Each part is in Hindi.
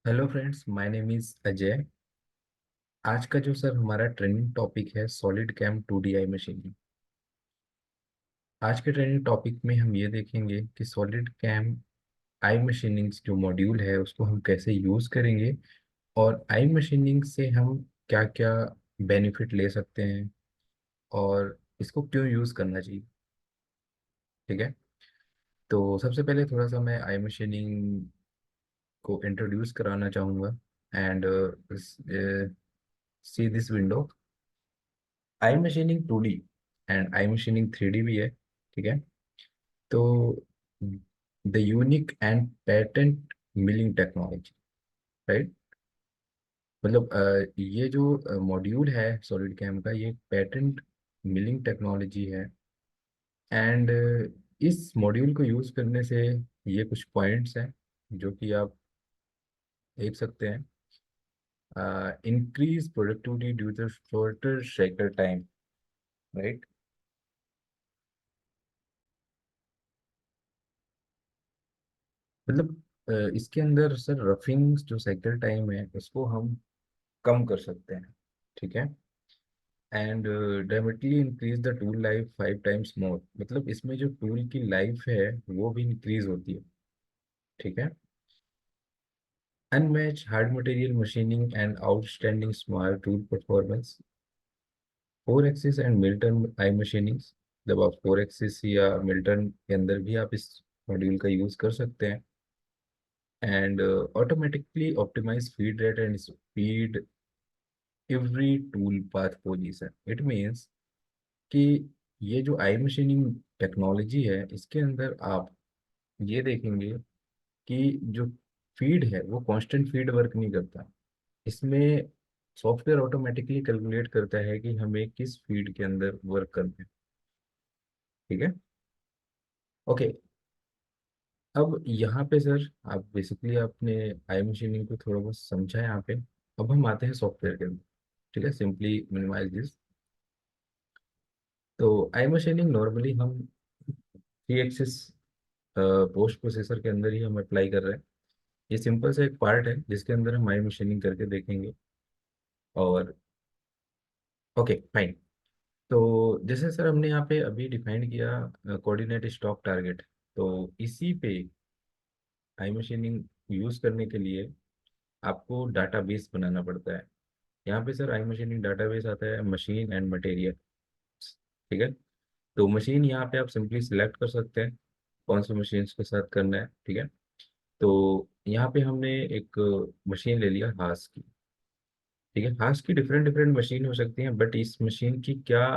Hello friends, my name is Ajay. आज का जो सर हमारा ट्रेनिंग टॉपिक है सॉलिड कैम 2D आई मशीनिंग। आज के ट्रेनिंग टॉपिक में हम ये देखेंगे कि सॉलिड कैम आई मशीनिंग जो मॉड्यूल है उसको हम कैसे यूज़ करेंगे और आई मशीनिंग से हम क्या क्या बेनिफिट ले सकते हैं और इसको क्यों यूज़ करना चाहिए। ठीक है। तो सबसे पहले थोड़ा सा मैं आई मशीनिंग को इंट्रोड्यूस कराना चाहूँगा। And see this window. I machining 2D and I machining 3D भी है। ठीक है। तो the unique and patent milling technology, right. मतलब ये जो मॉड्यूल है सॉलिड कैम का, ये पेटेंट मिलिंग टेक्नोलॉजी है। एंड इस मॉड्यूल को यूज़ करने से ये कुछ पॉइंट्स हैं जो कि आप देख सकते हैं। Increase productivity due to shorter cycle time, right. मतलब इसके अंदर सर रफिंग जो साइकिल टाइम है उसको हम कम कर सकते हैं। ठीक है। And dramatically increase the tool life 5 times more. मतलब इसमें जो टूल की लाइफ है वो भी इंक्रीज होती है। ठीक है। Unmatch hard material machining and outstanding small tool performance. 4 axis and Milton I machining. जब आप 4 एक्सिस या मिल्टन के अंदर भी आप इस मॉड्यूल का यूज कर सकते हैं। And automatically optimize feed rate and speed every tool path position. It means कि ये जो आई मशीनिंग टेक्नोलॉजी है इसके अंदर आप ये देखेंगे कि जो फीड है वो कांस्टेंट फीड वर्क नहीं करता। इसमें सॉफ्टवेयर ऑटोमेटिकली कैलकुलेट करता है कि हमें किस फीड के अंदर वर्क करना है। ठीक है। ओके। अब यहाँ पे सर आप बेसिकली आपने आई मशीनिंग को थोड़ा बहुत समझा है यहाँ पे। अब हम आते हैं सॉफ्टवेयर के अंदर। ठीक है। Simply minimize this. तो आई मशीनिंग नॉर्मली हम 3 एक्सिस पोस्ट प्रोसेसर के अंदर ही हम अप्लाई कर रहे हैं। ये सिंपल सा एक पार्ट है जिसके अंदर हम आई मशीनिंग करके देखेंगे। और ओके फाइन। तो जैसे सर हमने यहाँ पे अभी डिफाइन किया कोऑर्डिनेट स्टॉक टारगेट। तो इसी पे आई मशीनिंग यूज करने के लिए आपको डाटाबेस बनाना पड़ता है। यहाँ पे सर आई मशीनिंग डाटाबेस आता है मशीन एंड मटेरियल। ठीक है। तो मशीन यहाँ पे आप सिंपली सिलेक्ट कर सकते हैं कौन सी मशीन के साथ करना है। ठीक है। तो यहाँ पे हमने एक मशीन ले लिया हास की। ठीक है। हास की डिफरेंट डिफरेंट मशीन हो सकती हैं बट इस मशीन की क्या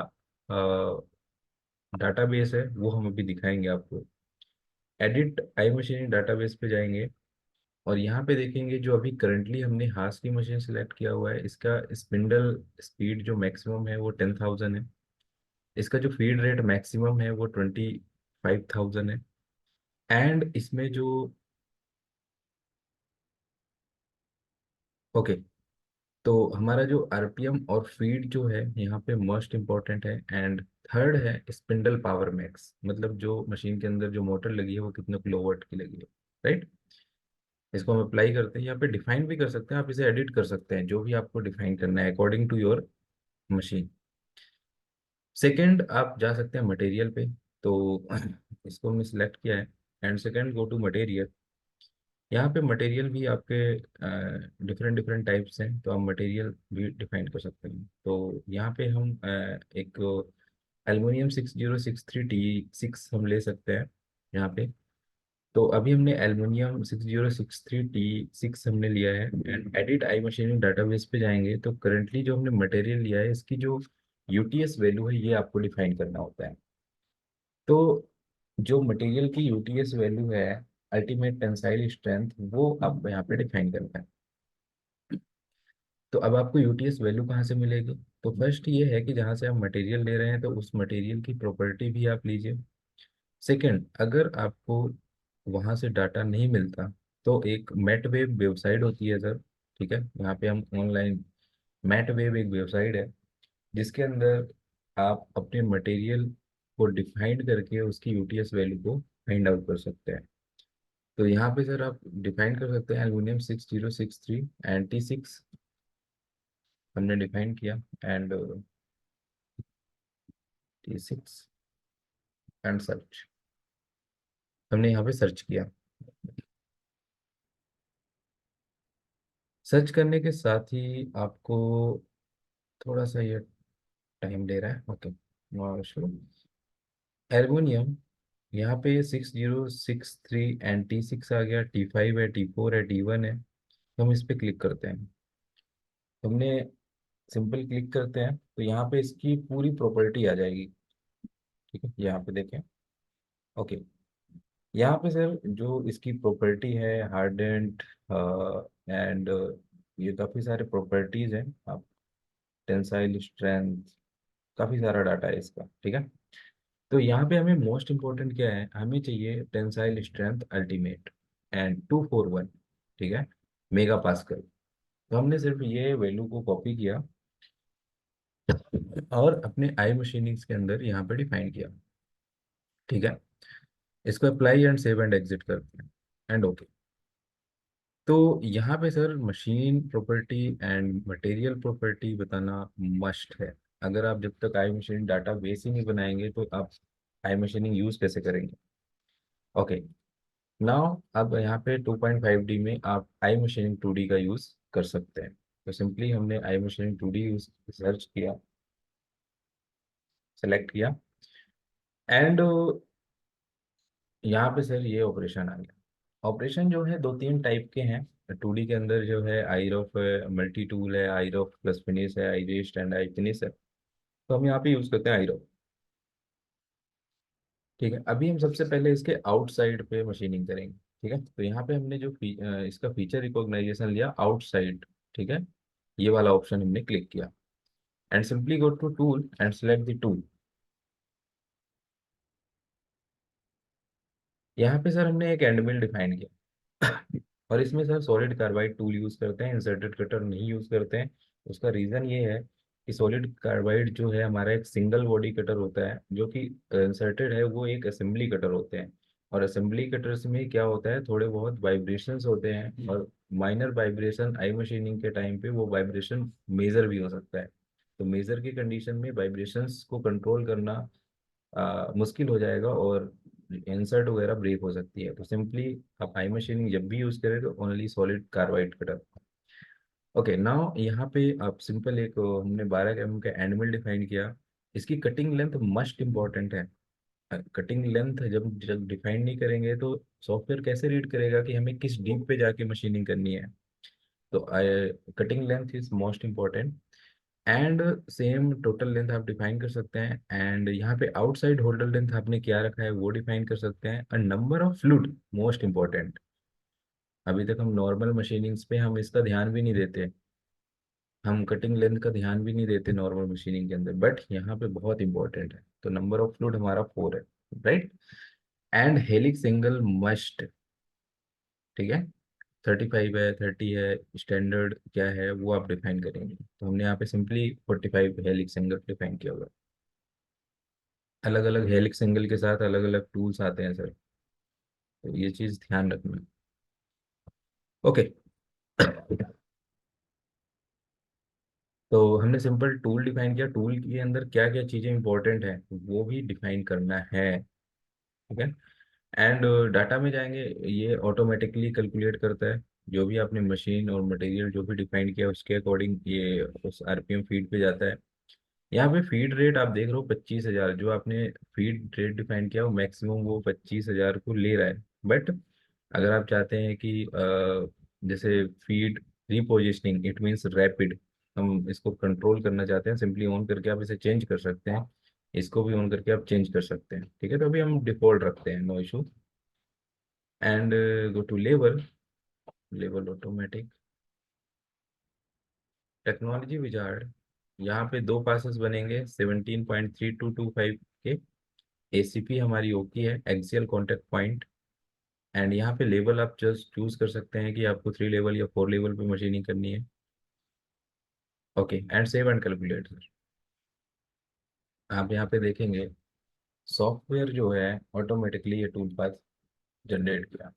डाटाबेस है वो हम अभी दिखाएंगे आपको। एडिट आई मशीन डाटाबेस पे जाएंगे और यहाँ पे देखेंगे जो अभी करंटली हमने हास की मशीन सेलेक्ट किया हुआ है इसका स्पिंडल स्पीड जो मैक्सिमम है वो 10,000 है। इसका जो फीड रेट मैक्सिमम है वो 25,000 है। एंड इसमें जो ओके, तो हमारा जो आरपीएम और फीड जो है यहाँ पे मोस्ट इम्पोर्टेंट है। एंड थर्ड है स्पिंडल पावर मैक्स। मतलब जो मशीन के अंदर जो मोटर लगी है वो कितने किलोवाट की लगी है, राइट। इसको हम अप्लाई करते हैं। यहाँ पे डिफाइन भी कर सकते हैं, आप इसे एडिट कर सकते हैं जो भी आपको डिफाइन करना है according to your machine. Second आप जा सकते हैं मटेरियल पे। तो इसको हमने सिलेक्ट किया है। And second go to material. यहाँ पे मटेरियल भी आपके डिफरेंट डिफरेंट टाइप्स हैं तो आप मटेरियल भी डिफाइन कर सकते हैं। तो यहाँ पे हम एक एल्युमिनियम 6063T6 हम ले सकते हैं यहाँ पे। तो अभी हमने एल्युमिनियम 6063T6 हमने लिया है। And edit I machining database पे जाएंगे तो करंटली जो हमने मटेरियल लिया है इसकी जो यूटीएस वैल्यू है ये आपको डिफाइन करना होता है। तो जो मटेरियल की यूटीएस वैल्यू है, अल्टीमेट टेंसाइल स्ट्रेंथ, वो आप यहाँ पे डिफाइन करना है। तो अब आपको यूटीएस वैल्यू कहाँ से मिलेगी। तो फर्स्ट ये है कि जहाँ से आप मटेरियल ले रहे हैं तो उस मटेरियल की प्रॉपर्टी भी आप लीजिए। सेकंड, अगर आपको वहाँ से डाटा नहीं मिलता तो एक मैट वेब वेबसाइट होती है सर। ठीक है। यहाँ पे हम ऑनलाइन मैट वेब एक वेबसाइट है जिसके अंदर आप अपने मटेरियल को डिफाइन करके उसकी यूटीएस वैल्यू को फाइंड आउट कर सकते हैं। तो यहाँ पे सर आप डिफाइन कर सकते हैं एल्यूमिनियम 6063 एंड T6 हमने डिफाइन किया, एंड T6 एंड सर्च हमने यहाँ पे सर्च किया। सर्च करने के साथ ही आपको थोड़ा सा ये टाइम ले रहा है। ओके, एल्युमिनियम यहाँ पे 6063 एंड T6 आ गया, T5 है, T4 है, T1 है। तो हम इस पे क्लिक करते हैं। हमने सिंपल क्लिक करते हैं तो यहाँ पे इसकी पूरी प्रॉपर्टी आ जाएगी। ठीक है, यहाँ पे देखें। ओके, यहाँ पे सर जो इसकी प्रॉपर्टी है हार्डेंड एंड ये काफ़ी सारे प्रॉपर्टीज हैं। आप टेंसाइल स्ट्रेंथ, काफ़ी सारा डाटा है इसका। ठीक है, तो यहाँ पे हमें मोस्ट इम्पोर्टेंट क्या है, हमें चाहिए टेंसाइल स्ट्रेंथ अल्टीमेट एंड 241। ठीक है, मेगा पास्कल। तो हमने सिर्फ ये वैल्यू को कॉपी किया और अपने आई मशीनिंग्स के अंदर यहाँ पे डिफाइन किया। ठीक है, इसको apply and save and exit करते हैं एंड ओके। तो यहाँ पे sir machine property and material property बताना मस्ट है। अगर आप जब तक आई मशीन डाटा बेस ही नहीं बनाएंगे तो आप आई मशीनिंग यूज कैसे करेंगे। ओके, नाउ अब यहाँ पे 2.5D में आप आई मशीनिंग 2D का यूज कर सकते हैं। तो सिंपली हमने आई मशीनिंग 2D यूज सर्च किया, सेलेक्ट किया, एंड यहाँ पे सर ये ऑपरेशन आ गया। ऑपरेशन जो है दो तीन टाइप के हैं 2D के अंदर, जो है आई रफ मल्टी टूल है, आई रफ प्लस फिनिश है, आई रेस्ट एंड आई फिनिश है। तो हम यहाँ पे यूज करते हैं आई रफ। ठीक है, अभी हम सबसे पहले इसके आउटसाइड पे मशीनिंग करेंगे। ठीक है, तो यहाँ पे हमने जो इसका फीचर रिकॉग्नाइजेशन लिया आउटसाइड। ठीक है, ये वाला ऑप्शन हमने क्लिक किया and simply go to tool and select the tool. यहाँ पे सर हमने एक एंड मिल डिफाइन किया और इसमें sir solid carbide tool use करते हैं, इंसर्टेड कटर नहीं यूज करते हैं। उसका रीजन ये है कि सॉलिड कार्बाइड जो है हमारा एक सिंगल बॉडी कटर होता है, जो कि इंसर्टेड है वो एक असेंबली कटर होते हैं। और असेंबली कटर्स में क्या होता है, थोड़े बहुत वाइब्रेशंस होते हैं, और माइनर वाइब्रेशन आई मशीनिंग के टाइम पे वो वाइब्रेशन मेजर भी हो सकता है। तो मेजर की कंडीशन में वाइब्रेशंस को कंट्रोल करना मुश्किल हो जाएगा और इंसर्ट वगैरह ब्रेक हो सकती है। तो सिंपली आप आई मशीनिंग जब भी यूज करें तो only solid carbide cutter. Okay, now यहाँ पे आप सिंपल एक हमने 12 mm का एंड मिल डिफाइन किया। इसकी कटिंग लेंथ मस्ट इम्पॉर्टेंट है। कटिंग लेंथ जब जब डिफाइन नहीं करेंगे तो सॉफ्टवेयर कैसे रीड करेगा कि हमें किस डीप पे जाके मशीनिंग करनी है। तो cutting length is most important and same total length आप डिफाइन कर सकते हैं। एंड यहाँ पे आउटसाइड होल्डर लेंथ आपने क्या रखा है वो डिफाइन कर सकते हैं। और number of fluid most important. अभी तक हम नॉर्मल मशीनिंग्स पे हम इसका ध्यान भी नहीं देते, हम कटिंग लेंथ का ध्यान भी नहीं देते नॉर्मल मशीनिंग के अंदर, बट यहाँ पे बहुत इंपॉर्टेंट है। तो नंबर ऑफ फ्लूइड हमारा 4 है, right. And helix angle must. ठीक है, 35 है, 30 है, स्टैंडर्ड क्या है वो आप डिफाइन करेंगे। तो हमने यहाँ पे सिंपली 45 हेलिक्स एंगल डिफाइन किया हुआ है। अलग अलग हेलिक्स एंगल के साथ अलग अलग टूल्स आते हैं सर, तो ये चीज़ ध्यान रखना है। ओके तो हमने सिंपल टूल डिफाइन किया, टूल के अंदर क्या क्या चीज़ें इंपॉर्टेंट है वो भी डिफाइन करना है। ठीक है, एंड डाटा में जाएंगे, ये ऑटोमेटिकली कैलकुलेट करता है जो भी आपने मशीन और मटेरियल जो भी डिफाइन किया उसके अकॉर्डिंग ये उस आरपीएम फीड पे जाता है। यहाँ पे फीड रेट आप देख रहे हो 25,000, जो आपने फीड रेट डिफाइन किया वो मैक्सिमम वो 25,000 को ले रहा है। बट अगर आप चाहते हैं कि जैसे फीड रिपोजिशनिंग इट मीन्स रैपिड, हम इसको कंट्रोल करना चाहते हैं, सिंपली ऑन करके आप इसे चेंज कर सकते हैं। इसको भी ऑन करके आप चेंज कर सकते हैं। ठीक है, तो अभी हम डिफॉल्ट रखते हैं, no issue. And go to level, level automatic technology wizard. यहाँ पे दो पासेस बनेंगे 17.3225 के। एसीपी हमारी ओके है, एक्सियल कॉन्टेक्ट पॉइंट। एंड यहाँ पे लेवल आप जस्ट चूज कर सकते हैं कि आपको 3 लेवल या 4 लेवल पे मशीनिंग करनी है। Okay, and save and calculate sir. आप यहाँ पे देखेंगे सॉफ्टवेयर जो है ऑटोमेटिकली ये टूल पाथ जनरेट किया।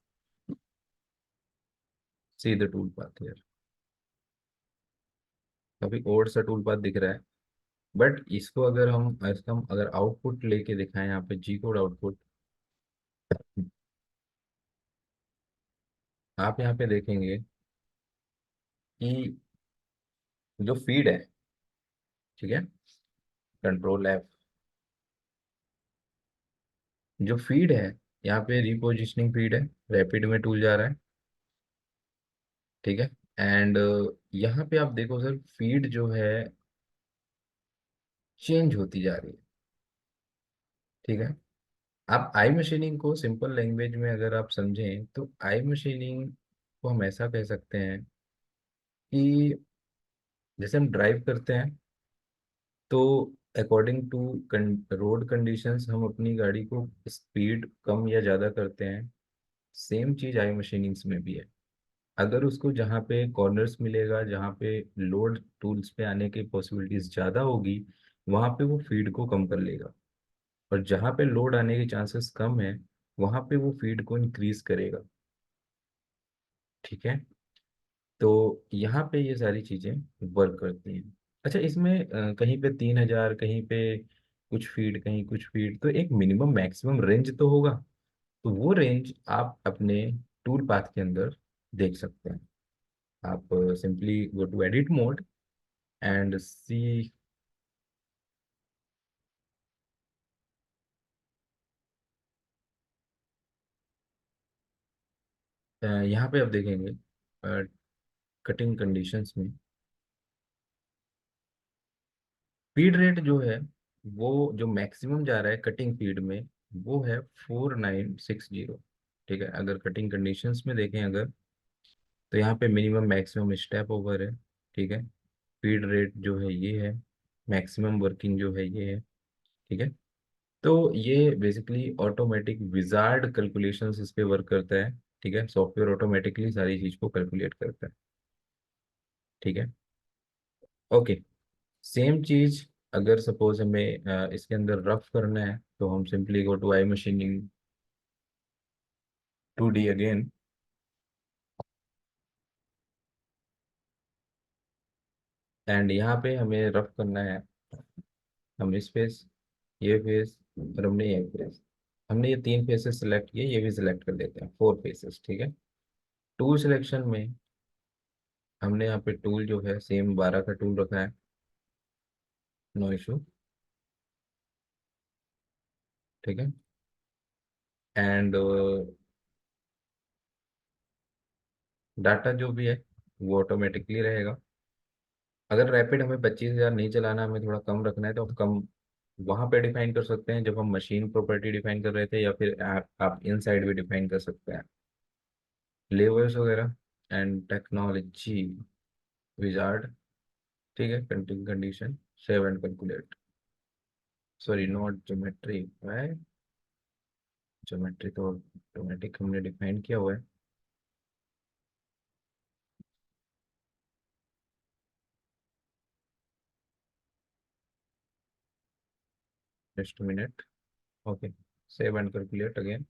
See the tool path here. काफी ओल्ड सा टूल पाथ दिख रहा है, बट इसको अगर आउटपुट लेके दिखाएं यहाँ पे, जी कोड आउटपुट, आप यहाँ पे देखेंगे कि जो फीड है, ठीक है, कंट्रोल एफ, जो फीड है यहाँ पे रिपोजिशनिंग फीड है, रैपिड में टूल जा रहा है, ठीक है। एंड यहाँ पे आप देखो सर, फीड जो है चेंज होती जा रही है, ठीक है। आप आई मशीनिंग को सिंपल लैंग्वेज में अगर आप समझें तो आई मशीनिंग को हम ऐसा कह सकते हैं कि जैसे हम ड्राइव करते हैं तो अकॉर्डिंग टू रोड कंडीशंस हम अपनी गाड़ी को स्पीड कम या ज़्यादा करते हैं। सेम चीज़ आई मशीनिंग्स में भी है। अगर उसको जहाँ पे कॉर्नर्स मिलेगा, जहाँ पे लोड टूल्स पे आने की पॉसिबिलिटीज ज़्यादा होगी, वहाँ पे वो फीड को कम कर लेगा। और जहाँ पे लोड आने के चांसेस कम है, वहाँ पे वो फीड को इंक्रीज करेगा, ठीक है। तो यहाँ पे ये सारी चीज़ें वर्क करती हैं। अच्छा, इसमें कहीं पे 3,000, कहीं पे कुछ फीड, कहीं कुछ फीड, तो एक मिनिमम मैक्सिमम रेंज तो होगा। तो वो रेंज आप अपने टूल पाथ के अंदर देख सकते हैं। आप simply go to edit mode and see. यहाँ पे आप देखेंगे कटिंग कंडीशंस में फीड रेट जो है, वो जो मैक्सिमम जा रहा है कटिंग फीड में, वो है 4960, ठीक है। अगर कटिंग कंडीशंस में देखें अगर, तो यहाँ पे मिनिमम मैक्सिमम स्टेप ओवर है, ठीक है। फीड रेट जो है ये है, मैक्सिमम वर्किंग जो है ये है, ठीक है। तो ये बेसिकली ऑटोमेटिक विजार्ड कैलकुलेशंस इस पे वर्क करता है, ठीक है। सॉफ्टवेयर ऑटोमेटिकली सारी चीज को कैलकुलेट करता है, ठीक है। ओके, सेम चीज अगर सपोज हमें इसके अंदर रफ करना है, तो हम simply go to iMachining 2D again, and यहाँ पे हमें रफ करना है। हम इस फेस, ये फेस, और हमने ये फेस, हमने ये 3 फेसेस सेलेक्ट किए, ये भी सिलेक्ट कर देते हैं, 4 फेसेस, ठीक है। टूल सिलेक्शन में हमने यहाँ पे टूल जो है सेम 12 का टूल रखा है, नो इशू, ठीक है। एंड डाटा जो भी है वो ऑटोमेटिकली रहेगा। अगर रैपिड हमें 25,000 नहीं चलाना, हमें थोड़ा कम रखना है, तो हम कम वहाँ पे डिफाइन कर सकते हैं जब हम मशीन प्रॉपर्टी डिफाइन कर रहे थे, या फिर आप इनसाइड भी डिफाइन कर सकते हैं लेवर्स वगैरह। एंड टेक्नोलॉजी विजार्ड, ठीक है, cutting condition, save and calculate, sorry not geometry है, ज्योमेट्री तो ऑटोमेटिक हमने डिफाइन किया हुआ है। Just minute, okay, save and calculate again.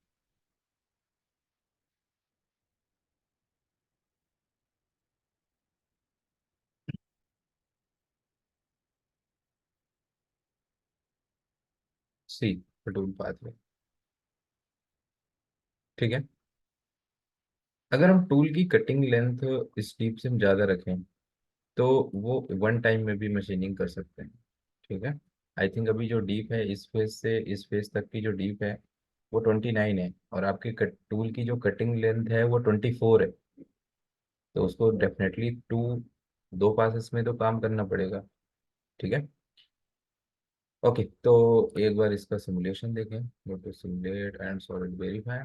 See tool path, ठीक है। अगर हम टूल की कटिंग लेंथ इस डीप से हम ज़्यादा रखें, तो वो वन टाइम में भी मशीनिंग कर सकते हैं, ठीक है। आई थिंक अभी जो डीप है इस फेस से इस फेस तक की जो डीप है वो 29 है, और आपके टूल की जो कटिंग लेंथ है वो 24 है। तो उसको डेफिनेटली 2 पासेस में तो काम करना पड़ेगा, ठीक है। ओके, तो एक बार इसका सिमुलेशन देखें, go to simulate and solid verify.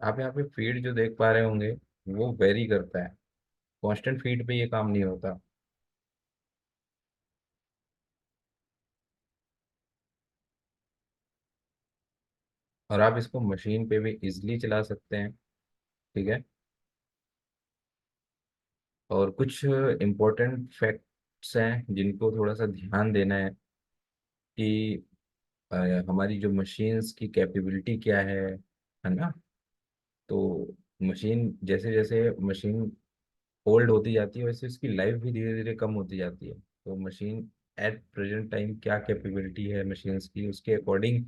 आप यहाँ पे फीड जो देख पा रहे होंगे, वो वेरी करता है, कांस्टेंट फीड पे ये काम नहीं होता। और आप इसको मशीन पे भी इजिली चला सकते हैं, ठीक है। और कुछ इम्पोर्टेंट फैक्ट्स हैं जिनको थोड़ा सा ध्यान देना है। कि अ, हमारी जो मशीन्स की कैपेबिलिटी क्या है ना। तो मशीन जैसे जैसे मशीन ओल्ड होती जाती है वैसे उसकी लाइफ भी धीरे धीरे कम होती जाती है। तो मशीन एट प्रेजेंट टाइम क्या कैपेबिलिटी है मशीन्स की, उसके अकॉर्डिंग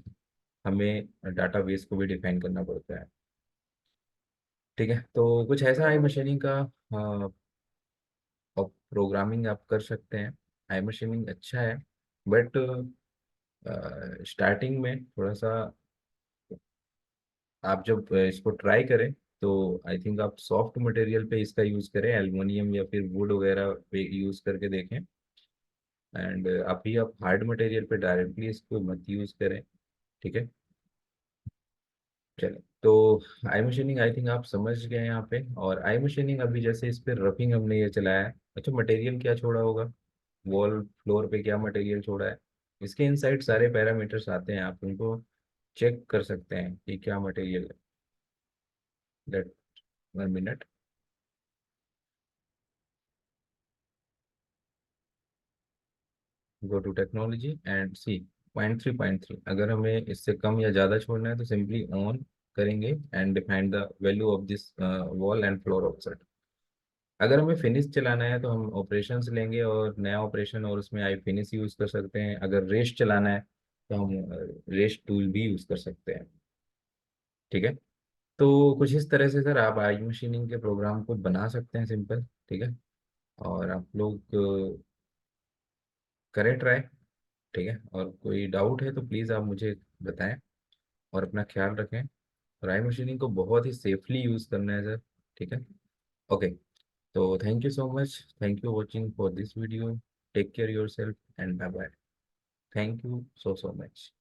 हमें डाटा बेस को भी डिफाइन करना पड़ता है। ठीक है, तो कुछ ऐसा है मशीनिंग का। और प्रोग्रामिंग आप कर सकते हैं। आई मशीनिंग अच्छा है, बट स्टार्टिंग में थोड़ा सा आप जब इसको ट्राई करें तो आई थिंक आप सॉफ्ट मटेरियल पे इसका यूज़ करें, एल्युमिनियम या फिर वुड वगैरह पे यूज़ करके देखें। एंड अभी आप हार्ड मटेरियल पे डायरेक्टली इसको मत यूज़ करें। ठीक है, चलो। तो आई मशीनिंग आई थिंक आप समझ गए हैं यहाँ पे। और आई मशीनिंग अभी जैसे इस पे रफिंग हमने ये चलाया है, अच्छा मटेरियल क्या छोड़ा होगा, वॉल फ्लोर पे क्या मटेरियल छोड़ा है, इसके इनसाइड सारे पैरामीटर्स आते हैं, आप उनको चेक कर सकते हैं कि क्या मटेरियल है। Let 1 minute. Go to technology and see. 0.3 अगर हमें इससे कम या ज़्यादा छोड़ना है तो सिंपली ऑन करेंगे and define the value of this wall and floor offset. अगर हमें फिनिश चलाना है तो हम ऑपरेशंस लेंगे और नया ऑपरेशन, और उसमें आई फिनिश यूज़ कर सकते हैं। अगर रेस्ट चलाना है तो हम रेस्ट टूल भी यूज़ कर सकते हैं। ठीक है, तो कुछ इस तरह से सर आप आई मशीनिंग के प्रोग्राम को बना सकते हैं सिंपल। ठीक है, और आप लोग करें ट्राई। ठीक है, और कोई डाउट है तो प्लीज़ आप मुझे बताएं। और अपना ख्याल रखें। राई मशीनिंग को बहुत ही सेफली यूज़ करना है सर। ठीक है, ओके। तो thank you so much, thank you watching for this video. Take care your self and bye bye. Thank you so so much.